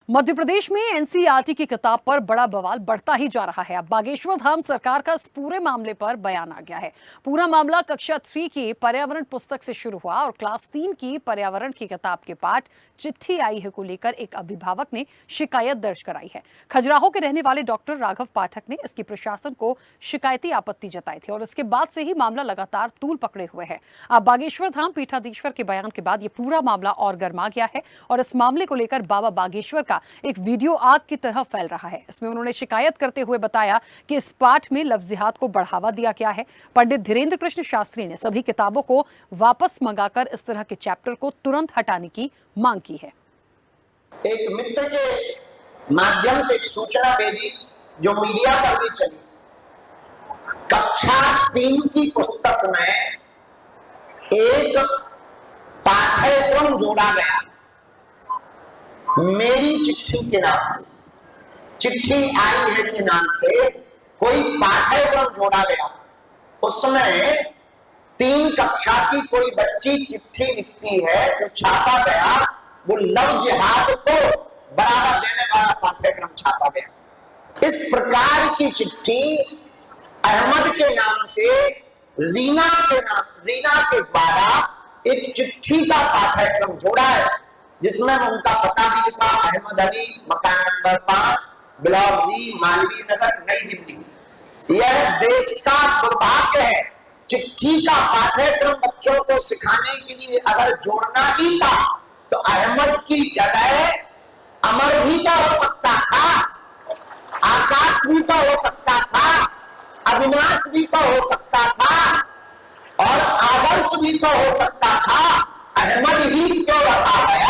मध्य प्रदेश में एनसीईआरटी की किताब पर बड़ा बवाल बढ़ता ही जा रहा है। अब बागेश्वर धाम सरकार का इस पूरे मामले पर बयान आ गया है। पूरा मामला कक्षा 3 की पर्यावरण पुस्तक से शुरू हुआ और क्लास 3 की पर्यावरण की किताब के पाठ चिट्ठी आई है को लेकर एक अभिभावक ने शिकायत दर्ज कराई है। खजुराहो के रहने वाले डॉक्टर राघव पाठक ने इसकी प्रशासन को शिकायती आपत्ति जताई थी और इसके बाद से ही मामला लगातार तूल पकड़े हुए है। अब बागेश्वर धाम पीठाधीश्वर के बयान के बाद ये पूरा मामला और गर्मा गया है और इस मामले को लेकर बाबा बागेश्वर का एक वीडियो आग की तरह फैल रहा है। इसमें उन्होंने शिकायत करते हुए बताया कि इस पाठ में लफ्जियात को बढ़ावा दिया गया है। पंडित धीरेन्द्र कृष्ण शास्त्री ने सभी किताबों को वापस मंगाकर इस तरह के चैप्टर को तुरंत हटाने की मांग की है। एक मित्र के माध्यम से एक सूचना भेजी जो मीडिया पर भी चली। कक्षा 3 की पुस्तक में एक पाठ्यक्रम जोड़ा गया मेरी चिट्ठी के नाम से। चिट्ठी आई है के नाम से कोई पाठ्यक्रम जोड़ा गया। उसमें 3 कक्षा की कोई बच्ची चिट्ठी लिखती है, जो छापा गया वो लव जिहाद को बढ़ावा देने वाला पाठ्यक्रम छापा गया। इस प्रकार की चिट्ठी अहमद के नाम से रीना के द्वारा एक चिट्ठी का पाठ्यक्रम जोड़ा है, जिसमें उनका पता भी लिखा, अहमद अली, मकान नंबर 5, ब्लॉक जी, मालवीय नगर, नई दिल्ली। यह देश का दुर्भाग्य है। चिट्ठी का पाठ्यक्रम बच्चों को सिखाने के लिए अगर जोड़ना ही था तो अहमद की जगह अमर भी का हो सकता था, आकाश भी का हो सकता था, अविनाश भी का हो सकता था और आदर्श भी का हो सकता था। अहमद ही क्यों रखा गया?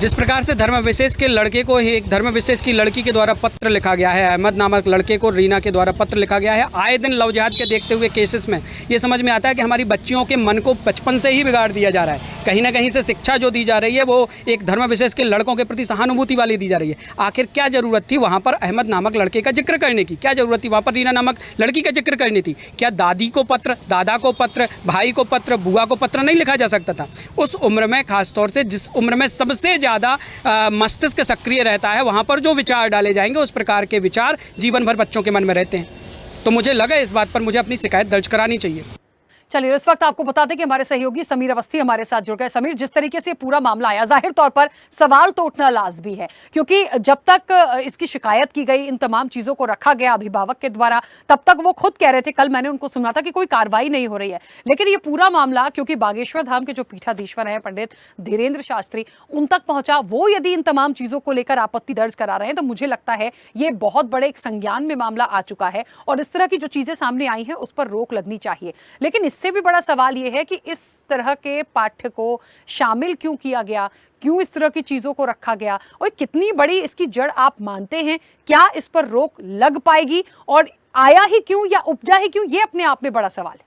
जिस प्रकार से धर्म विशेष के लड़के को ही एक धर्म विशेष की लड़की के द्वारा पत्र लिखा गया है, अहमद नामक लड़के को रीना के द्वारा पत्र लिखा गया है। आए दिन लव जिहाद के देखते हुए केसेस में ये समझ में आता है कि हमारी बच्चियों के मन को बचपन से ही बिगाड़ दिया जा रहा है। कहीं ना कहीं से शिक्षा जो दी जा रही है वो एक धर्म विशेष के लड़कों के प्रति सहानुभूति वाली दी जा रही है। आखिर क्या ज़रूरत थी वहाँ पर अहमद नामक लड़के का जिक्र करने की? क्या ज़रूरत थी वहाँ पर रीना नामक लड़की का जिक्र करनी थी? क्या दादी को पत्र, दादा को पत्र, भाई को पत्र, बुआ को पत्र नहीं लिखा जा सकता था? उस उम्र में, खासतौर से जिस उम्र में सबसे ज़्यादा मस्तिष्क सक्रिय रहता है, वहाँ पर जो विचार डाले जाएंगे उस प्रकार के विचार जीवन भर बच्चों के मन में रहते हैं। तो मुझे लगा इस बात पर मुझे अपनी शिकायत दर्ज करानी चाहिए। चलिए, इस वक्त आपको बता दें कि हमारे सहयोगी समीर अवस्थी हमारे साथ जुड़ गए। समीर, जिस तरीके से पूरा मामला आया, जाहिर तौर पर सवाल तो उठना लाजमी है, क्योंकि जब तक इसकी शिकायत की गई, इन तमाम चीजों को रखा गया अभिभावक के द्वारा, तब तक वो खुद कह रहे थे, कल मैंने उनको सुना था कि कोई कार्रवाई नहीं हो रही है। लेकिन ये पूरा मामला क्योंकि बागेश्वर धाम के जो पीठाधीश्वर हैं पंडित धीरेन्द्र शास्त्री, उन तक पहुंचा, वो यदि इन तमाम चीजों को लेकर आपत्ति दर्ज करा रहे हैं, तो मुझे लगता है ये बहुत बड़े एक संज्ञान में मामला आ चुका है और इस तरह की जो चीजें सामने आई हैं उस पर रोक लगनी चाहिए। लेकिन इससे भी बड़ा सवाल ये है कि इस तरह के पाठ्य को शामिल क्यों किया गया, क्यों इस तरह की चीजों को रखा गया और कितनी बड़ी इसकी जड़ आप मानते हैं? क्या इस पर रोक लग पाएगी और आया ही क्यों या उपजा ही क्यों, ये अपने आप में बड़ा सवाल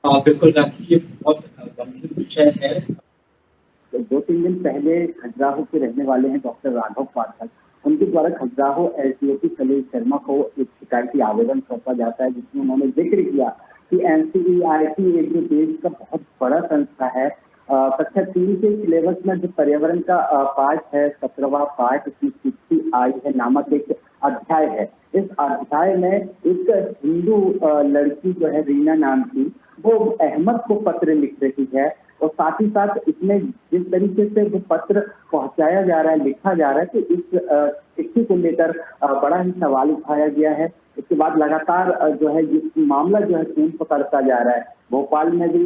है। बिल्कुल राखी, ये बहुत गंभीर विषय है। तो 2-3 दिन पहले खजुराहो के रहने वाले हैं डॉक्टर राघव पाठक, उनके द्वारा खजुराहो एसडीओपी सलील शर्मा को एक शिकायती आवेदन सौंपा जाता है, जिसमें उन्होंने जिक्र किया कि एनसीईआरटी एक जो देश का बहुत बड़ा संस्था है, कक्षा 3 के सिलेबस में जो पर्यावरण का पाठ है, 17वां पाठ, इसकी चिट्ठी आई है नामक एक अध्याय है। इस अध्याय में एक हिंदू लड़की जो है रीना नाम की, वो अहमद को पत्र लिख रही है और साथ ही साथ इसमें जिस तरीके से वो पत्र पहुंचाया जा रहा है, लिखा जा रहा है, तो इस चिट्ठी को लेकर बड़ा ही सवाल उठाया गया है। इसके बाद लगातार जो है ये मामला जो है तूल पकड़ता जा रहा है। भोपाल में भी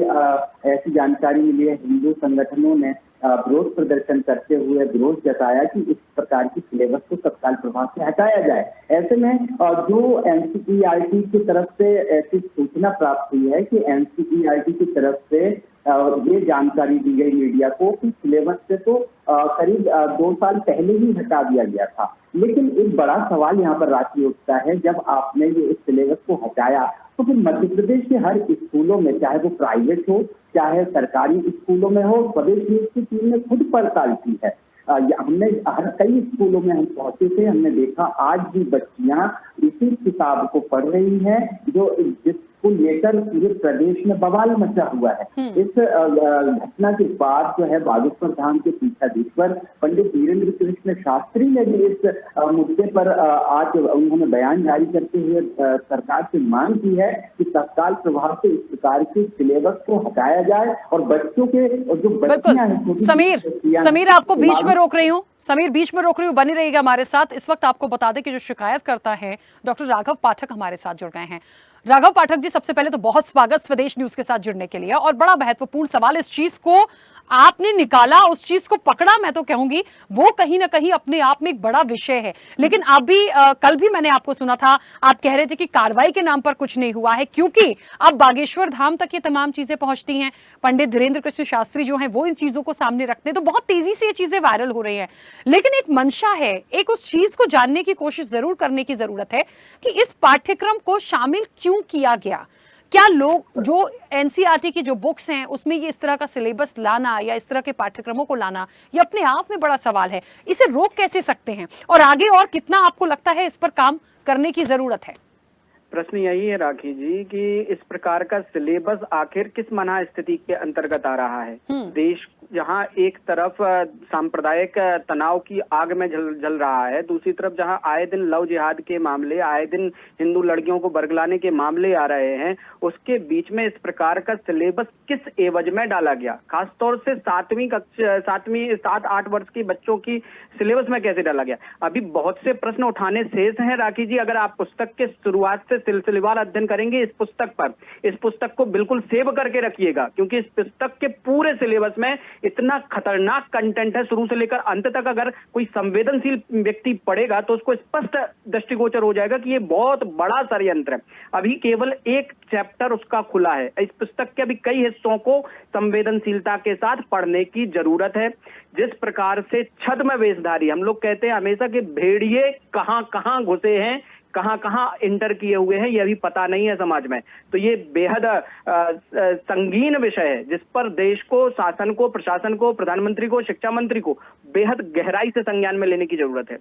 ऐसी जानकारी मिली है, हिंदू संगठनों ने विरोध प्रदर्शन करते हुए विरोध जताया कि इस प्रकार की सिलेबस को तत्काल प्रभाव से हटाया जाए। ऐसे में जो एनसीईआरटी की तरफ से ऐसी सूचना प्राप्त हुई है कि एनसीईआरटी की तरफ से ये जानकारी दी गई मीडिया को कि सिलेबस से तो करीब 2 साल पहले ही हटा दिया गया था। लेकिन एक बड़ा सवाल यहाँ पर राखी उठता है, जब आपने ये इस सिलेबस को हटाया तो फिर मध्य प्रदेश के हर स्कूलों में, चाहे वो प्राइवेट हो चाहे सरकारी स्कूलों में हो, प्रदेश न्यूज की टीम ने खुद पड़ताल की है। हमने हर कई स्कूलों में हम पहुंचे थे, हमने देखा आज भी बच्चियां इसी किताब को पढ़ रही हैं जो जिस को लेकर पूरे प्रदेश में बवाल मचा हुआ है। इस घटना के बाद जो है बागेश्वर धाम के पीठाधीश्वर पंडित धीरेन्द्र कृष्ण शास्त्री ने भी इस मुद्दे पर आज उन्होंने बयान जारी करते हुए सरकार से मांग की है कि तत्काल प्रभाव से इस प्रकार के सिलेबस को हटाया जाए और बच्चों के जो बच्चियां हैं, समीर आपको बीच में रोक रही हूँ, समीर बीच में रोक रही हूँ, बनी रहिएगा हमारे साथ। इस वक्त आपको बता दें कि जो शिकायत करता है डॉक्टर राघव पाठक हमारे साथ जुड़ गए हैं। राघव पाठक जी, सबसे पहले तो बहुत स्वागत स्वदेश न्यूज के साथ जुड़ने के लिए। और बड़ा महत्वपूर्ण सवाल, इस चीज को आपने निकाला, उस चीज को पकड़ा, मैं तो कहूंगी वो कहीं ना कहीं अपने आप में एक बड़ा विषय है। लेकिन आप भी कल भी मैंने आपको सुना था, आप कह रहे थे कि कार्रवाई के नाम पर कुछ नहीं हुआ है, क्योंकि अब बागेश्वर धाम तक ये तमाम चीजें पहुंचती हैं। पंडित धीरेन्द्र कृष्ण शास्त्री जो हैं वो इन चीजों को सामने रखते हैं, तो बहुत तेजी से ये चीजें वायरल हो रही हैं। लेकिन एक मंशा है, एक उस चीज को जानने की कोशिश जरूर करने की जरूरत है कि इस पाठ्यक्रम को शामिल क्यों किया गया। क्या लोग जो एनसीईआरटी की जो बुक्स हैं उसमें ये इस तरह का सिलेबस लाना या इस तरह के पाठ्यक्रमों को लाना, ये अपने आप में बड़ा सवाल है। इसे रोक कैसे सकते हैं और आगे और कितना आपको लगता है इस पर काम करने की जरूरत है? प्रश्न यही है राखी जी कि इस प्रकार का सिलेबस आखिर किस मना स्थिति के अंतर्गत आ रहा है। देश जहां एक तरफ सांप्रदायिक तनाव की आग में जल रहा है, दूसरी तरफ जहां आए दिन लव जिहाद के मामले, आए दिन हिंदू लड़कियों को बरगलाने के मामले आ रहे हैं, उसके बीच में इस प्रकार का सिलेबस किस एवज में डाला गया? खासतौर से 7-8 वर्ष के बच्चों की सिलेबस में कैसे डाला गया? अभी बहुत से प्रश्न उठाने शेष हैं राखी जी। अगर आप पुस्तक के शुरुआत से सिलसिलेवार अध्ययन करेंगे इस पुस्तक पर, इस पुस्तक को बिल्कुल सेव करके रखिएगा, क्योंकि इस पुस्तक के पूरे सिलेबस में इतना खतरनाक कंटेंट है, शुरू से लेकर अंत तक। अगर कोई संवेदनशील व्यक्ति पढ़ेगा तो उसको स्पष्ट दृष्टिगोचर हो जाएगा कि ये बहुत बड़ा षड्यंत्र है। अभी केवल एक चैप्टर उसका खुला है। इस पुस्तक के अभी कई हिस्सों को संवेदनशीलता के साथ पढ़ने की जरूरत है। जिस प्रकार से छद्म वेशधारी, हम लोग कहते हैं हमेशा कि भेड़िए कहां कहां घुसे हैं, कहां कहां इंटर किए हुए हैं, ये अभी पता नहीं है समाज में। तो ये बेहद संगीन विषय है जिस पर देश को, शासन को, प्रशासन को, प्रधानमंत्री को, शिक्षा मंत्री को बेहद गहराई से संज्ञान में लेने की जरूरत है।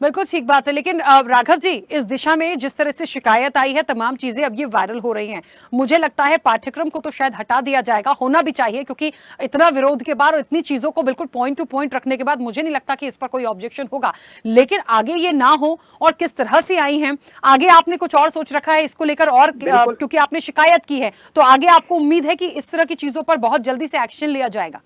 बिल्कुल ठीक बात है। लेकिन राघव जी, इस दिशा में जिस तरह से शिकायत आई है, तमाम चीजें अब ये वायरल हो रही हैं, मुझे लगता है पाठ्यक्रम को तो शायद हटा दिया जाएगा, होना भी चाहिए, क्योंकि इतना विरोध के बाद और इतनी चीजों को बिल्कुल पॉइंट टू पॉइंट रखने के बाद मुझे नहीं लगता कि इस पर कोई ऑब्जेक्शन होगा। लेकिन आगे ये ना हो, और किस तरह से आई हैं, आगे आपने कुछ और सोच रखा है इसको लेकर, और क्योंकि आपने शिकायत की है तो आगे आपको उम्मीद है कि इस तरह की चीजों पर बहुत जल्दी से एक्शन लिया जाएगा?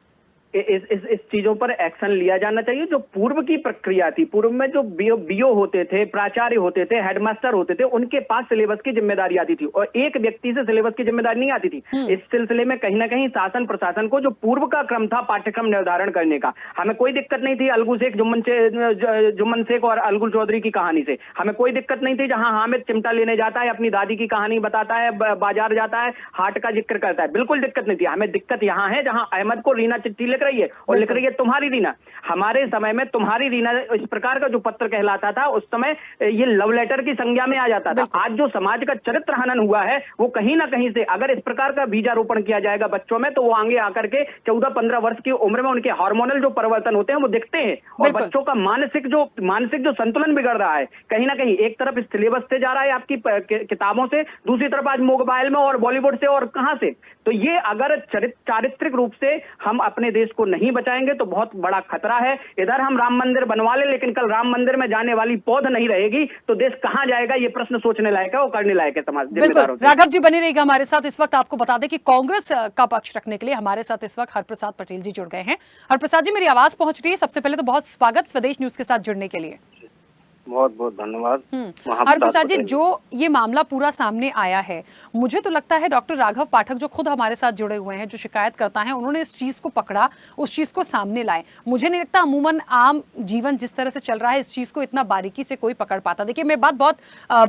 इस चीजों पर एक्शन लिया जाना चाहिए। जो पूर्व की प्रक्रिया थी, पूर्व में जो बीओ होते थे, प्राचार्य होते थे, हेडमास्टर होते थे, उनके पास सिलेबस की जिम्मेदारी आती थी और एक व्यक्ति से सिलेबस की जिम्मेदारी नहीं आती थी। इस सिलसिले में कहीं ना कहीं शासन प्रशासन को जो पूर्व का क्रम था पाठ्यक्रम निर्धारण करने का, हमें कोई दिक्कत नहीं थी अलगू शेख, जुम्मन शेख और अलगुल चौधरी की कहानी से, हमें कोई दिक्कत नहीं थी। जहां हामिद चिमटा लेने जाता है, अपनी दादी की कहानी बताता है, बाजार जाता है, हाट का जिक्र करता है, बिल्कुल दिक्कत नहीं थी। हमें दिक्कत यहां है जहां अहमद को रीना चिट्ठी लिख रही है और लिख रही है तुम्हारी रीना। हमारे समय में तुम्हारी रीना इस प्रकार का जो पत्र कहलाता था, उस समय ये लव लेटर की संज्ञा में आ जाता था। आज जो समाज का चरित्र हनन हुआ है, वो कहीं ना कहीं से अगर इस प्रकार का बीजारोपण किया जाएगा बच्चों में, तो वो आगे आकर के 14-15 वर्ष की उम्र में उनके हार्मोनल जो परिवर्तन होते हैं वो दिखते हैं और बच्चों का मानसिक जो संतुलन बिगड़ रहा है, कहीं ना कहीं एक तरफ इस सिलेबस से जा रहा है आपकी किताबों से, दूसरी तरफ आज मोबाइल में और बॉलीवुड से और कहां से। तो ये अगर चारित्रिक रूप से हम अपने देश को नहीं बचाएंगे तो बहुत बड़ा खतरा है। इधर हम राम मंदिर बनवा ले, लेकिन कल राम मंदिर में जाने वाली पौध नहीं रहेगी तो देश कहां जाएगा? ये प्रश्न सोचने लायक है और करने लायक है समाज। बिल्कुल, राघव जी बनी रहेगा हमारे साथ। इस वक्त आपको बता दें कि कांग्रेस का पक्ष रखने के लिए हमारे साथ इस वक्त हरप्रसाद पटेल जी जुड़ गए हैं। हरप्रसाद जी, मेरी आवाज पहुंच रही है? सबसे पहले तो बहुत स्वागत स्वदेश न्यूज के साथ जुड़ने के लिए। बहुत बहुत धन्यवाद। हरप्रसाद जी, जो ये मामला पूरा सामने आया है, मुझे तो लगता है डॉक्टर राघव पाठक जो खुद हमारे साथ जुड़े हुए हैं, जो शिकायत करता है, उन्होंने इस चीज को पकड़ा, उस चीज को सामने लाए। मुझे नहीं लगता अमूमन आम जीवन जिस तरह से चल रहा है, इस चीज को इतना बारीकी से कोई पकड़ पाता। देखिए, मैं बात बहुत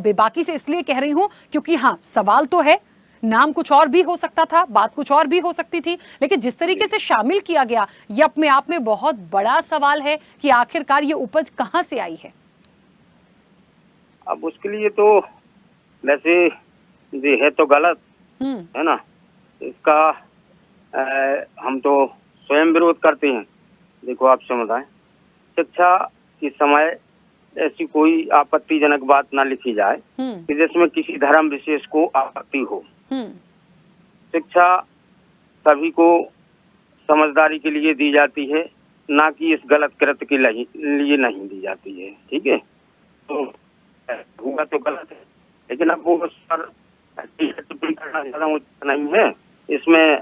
बेबाकी से इसलिए कह रही हूँ क्योंकि हाँ, सवाल तो है, नाम कुछ और भी हो सकता था, बात कुछ और भी हो सकती थी, लेकिन जिस तरीके से शामिल किया गया, ये अपने आप में बहुत बड़ा सवाल है कि आखिरकार ये उपज कहाँ से आई है। अब उसके लिए तो वैसे ये है तो गलत है ना, इसका हम तो स्वयं विरोध करते हैं। देखो आप समझाएं, शिक्षा के समय ऐसी कोई आपत्तिजनक बात ना लिखी जाए कि जिसमें किसी धर्म विशेष को आपत्ति हो। शिक्षा सभी को समझदारी के लिए दी जाती है, ना कि इस गलत कृत्य के लिए नहीं दी जाती है। ठीक है, तो हुआ तो गलत है, लेकिन अब वो उस पर टिप्पणी करना ज्यादा उचित नहीं है। इसमें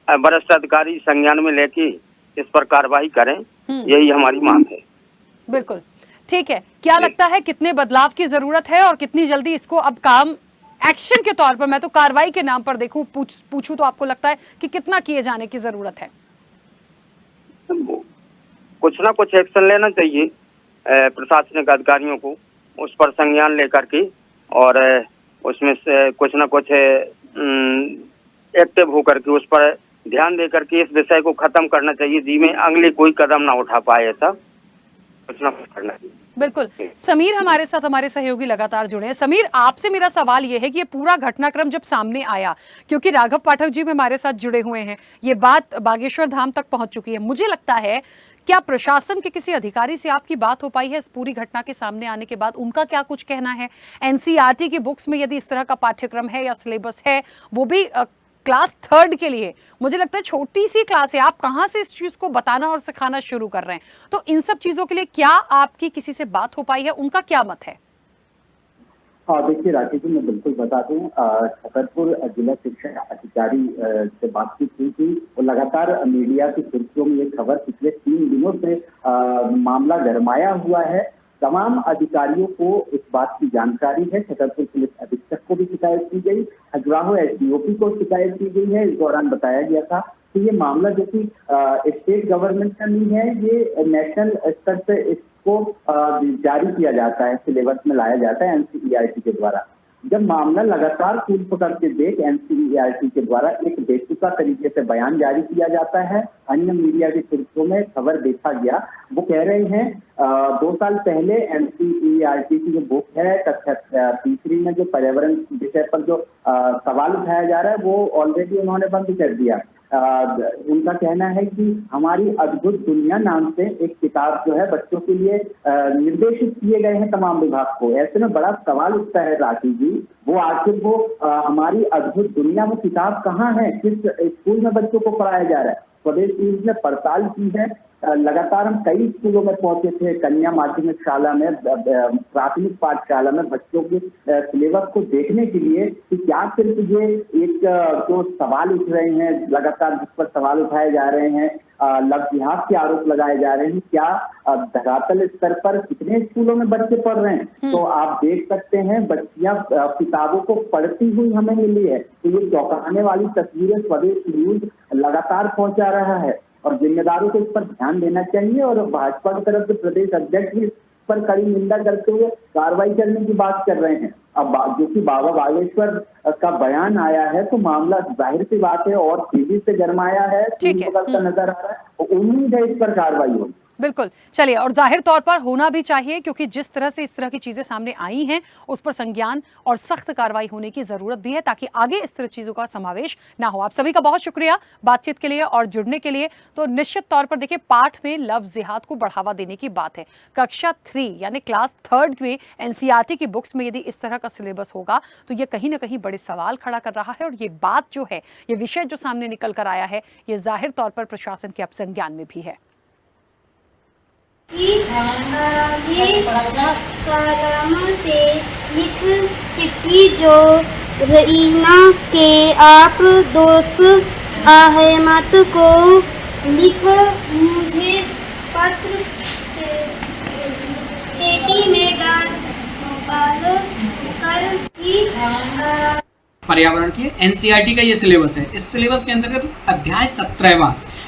वरिष्ठ अधिकारी संज्ञान में लेके इस पर कार्रवाई करें, यही हमारी मांग है। बिल्कुल ठीक है। क्या लगता है कितने बदलाव की जरूरत है और कितनी जल्दी इसको अब काम एक्शन के तौर पर, मैं तो कार्रवाई के नाम पर देखूं पूछूं तो आपको लगता है कि कितना किए जाने की जरूरत है? कुछ ना कुछ एक्शन लेना चाहिए प्रशासनिक अधिकारियों को, उस पर संज्ञान लेकर के, और उसमें से कुछ ना कुछ एक्टिव होकर के उस पर ध्यान दे करके इस विषय को खत्म करना चाहिए, जिसमें अगले कोई कदम ना उठा पाए, ऐसा कुछ ना कुछ करना चाहिए। बिल्कुल। समीर हमारे साथ, हमारे सहयोगी लगातार जुड़े हैं। समीर, आपसे मेरा सवाल यह है कि ये पूरा घटनाक्रम जब सामने आया, क्योंकि राघव पाठक जी भी हमारे साथ जुड़े हुए हैं, ये बात बागेश्वर धाम तक पहुंच चुकी है, मुझे लगता है क्या प्रशासन के किसी अधिकारी से आपकी बात हो पाई है इस पूरी घटना के सामने आने के बाद? उनका क्या कुछ कहना है? एनसीईआरटी की बुक्स में यदि इस तरह का पाठ्यक्रम है या सिलेबस है, वो भी क्लास 3 के लिए, मुझे लगता है छोटी सी क्लास है, आप कहां से इस चीज को बताना और सिखाना शुरू कर रहे हैं? तो इन सब चीजों के लिए क्या आपकी किसी से बात हो पाई है? उनका क्या मत है? देखिए राकेश जी, मैं बिल्कुल बता दूं, छतरपुर जिला शिक्षा अधिकारी से बातचीत हुई थी और लगातार मीडिया की सुर्खियों में ये खबर पिछले 3 दिनों से मामला गरमाया हुआ है। तमाम अधिकारियों को इस बात की जानकारी है। छतरपुर पुलिस अधीक्षक को भी शिकायत की गई, खजुराहो एसडीओपी को शिकायत की गई है। इस दौरान बताया गया था कि ये मामला जो कि स्टेट गवर्नमेंट का नहीं है, ये नेशनल स्तर पे इसको जारी किया जाता है, सिलेबस में लाया जाता है एनसीईआरटी के द्वारा। जब मामला लगातार कूद पकड़ के देख एनसीईआरटी के द्वारा एक बेतुका तरीके से बयान जारी किया जाता है, अन्य मीडिया की सुर्खियों में खबर देखा गया। वो कह रहे हैं 2 साल पहले एनसीईआरटी की जो बुक है कक्षा 3 में जो पर्यावरण विषय पर जो सवाल उठाया जा रहा है, वो ऑलरेडी उन्होंने बंद कर दिया। उनका कहना है कि हमारी अद्भुत दुनिया नाम से एक किताब जो है बच्चों के लिए निर्देशित किए गए हैं तमाम विभाग को। ऐसे में बड़ा सवाल उठता है राकेश जी, वो आखिर वो हमारी अद्भुत दुनिया में किताब कहाँ है, किस स्कूल में बच्चों को पढ़ाया जा रहा है? प्रदेश पुलिस ने पड़ताल की है, लगातार हम कई स्कूलों में पहुंचे थे, कन्या माध्यमिक शाला में, प्राथमिक पाठशाला में बच्चों के सिलेबस को देखने के लिए कि क्या सिर्फ ये एक जो सवाल उठ रहे हैं लगातार, जिस पर सवाल उठाए जा रहे हैं, लव जिहाद के आरोप लगाए जा रहे हैं, क्या धरातल स्तर पर कितने स्कूलों में बच्चे पढ़ रहे हैं? तो आप देख सकते हैं बच्चियां किताबों को पढ़ती हुई हमें मिली है। तो ये चौंकाने वाली तस्वीरें स्वदेश न्यूज लगातार पहुंचा रहा है और जिम्मेदारों को इस पर ध्यान देना चाहिए। और भाजपा की तरफ से प्रदेश अध्यक्ष भी इस पर कड़ी निंदा करते हुए कार्रवाई करने की बात कर रहे हैं। अब जो कि बाबा बागेश्वर का बयान आया है तो मामला जाहिर सी बात है और तेजी से गरमाया है, बदलता नजर आ रहा है। उम्मीद है इस पर कार्रवाई होगी। बिल्कुल, चलिए, और जाहिर तौर पर होना भी चाहिए, क्योंकि जिस तरह से इस तरह की चीजें सामने आई हैं उस पर संज्ञान और सख्त कार्रवाई होने की जरूरत भी है, ताकि आगे इस तरह चीजों का समावेश ना हो। आप सभी का बहुत शुक्रिया बातचीत के लिए और जुड़ने के लिए। तो निश्चित तौर पर देखिए, पाठ में लव जिहाद को बढ़ावा देने की बात है। कक्षा 3 यानी क्लास 3 में एनसीईआरटी की बुक्स में यदि इस तरह का सिलेबस होगा तो ये कहीं ना कहीं बड़े सवाल खड़ा कर रहा है। और ये बात जो है, ये विषय जो सामने निकल कर आया है, ये जाहिर तौर पर प्रशासन के अब संज्ञान में भी है। ये कलम से लिख चिट्ठी जो रईना के आप दोस्त अहमद को लिख मुझे पत्र पेटी में डाल कर की पर्यावरण की एनसीईआरटी का ये सिलेबस है। इस सिलेबस के अंतर्गत अध्याय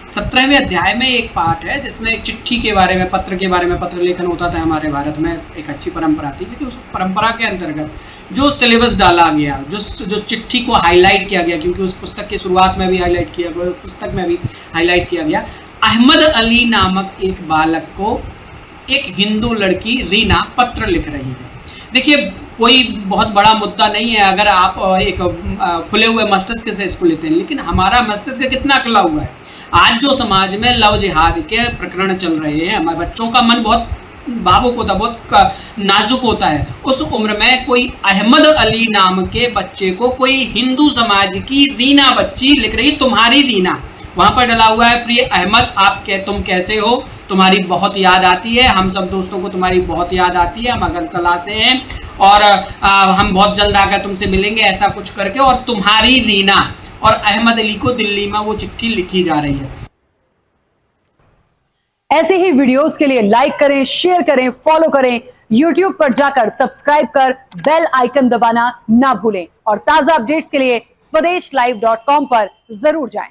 17वें अध्याय में एक पाठ है जिसमें एक चिट्ठी के बारे में, पत्र के बारे में, पत्र लेखन होता था हमारे भारत में, एक अच्छी परंपरा थी। लेकिन उस परंपरा के अंतर्गत जो सिलेबस डाला गया, जो चिट्ठी को हाईलाइट किया गया, क्योंकि उस पुस्तक की शुरुआत में भी हाईलाइट किया गया, पुस्तक में भी हाईलाइट किया गया, अहमद अली नामक एक बालक को एक हिंदू लड़की रीना पत्र लिख रही है। देखिए, कोई बहुत बड़ा मुद्दा नहीं है अगर आप एक खुले हुए मस्तिष्क से इसको लेते हैं, लेकिन हमारा मस्तिष्क कितना खुला हुआ है। आज जो समाज में लव जिहाद के प्रकरण चल रहे हैं, हमारे बच्चों का मन बहुत भावुक होता है, बहुत नाजुक होता है। उस उम्र में कोई अहमद अली नाम के बच्चे को कोई हिंदू समाज की रीना बच्ची लिख रही, तुम्हारी रीना, वहां पर डला हुआ है, प्रिय अहमद तुम कैसे हो, तुम्हारी बहुत याद आती है, हम सब दोस्तों को तुम्हारी बहुत याद आती है, हम अगरतला से हैं और हम बहुत जल्द आकर तुमसे मिलेंगे, ऐसा कुछ करके, और तुम्हारी रीना, और अहमद अली को दिल्ली में वो चिट्ठी लिखी जा रही है। ऐसे ही वीडियोस के लिए लाइक करें, शेयर करें, फॉलो करें, YouTube पर जाकर सब्सक्राइब कर बेल आइकन दबाना ना भूलें और ताजा अपडेट्स के लिए swedeshlive.com पर जरूर जाएं।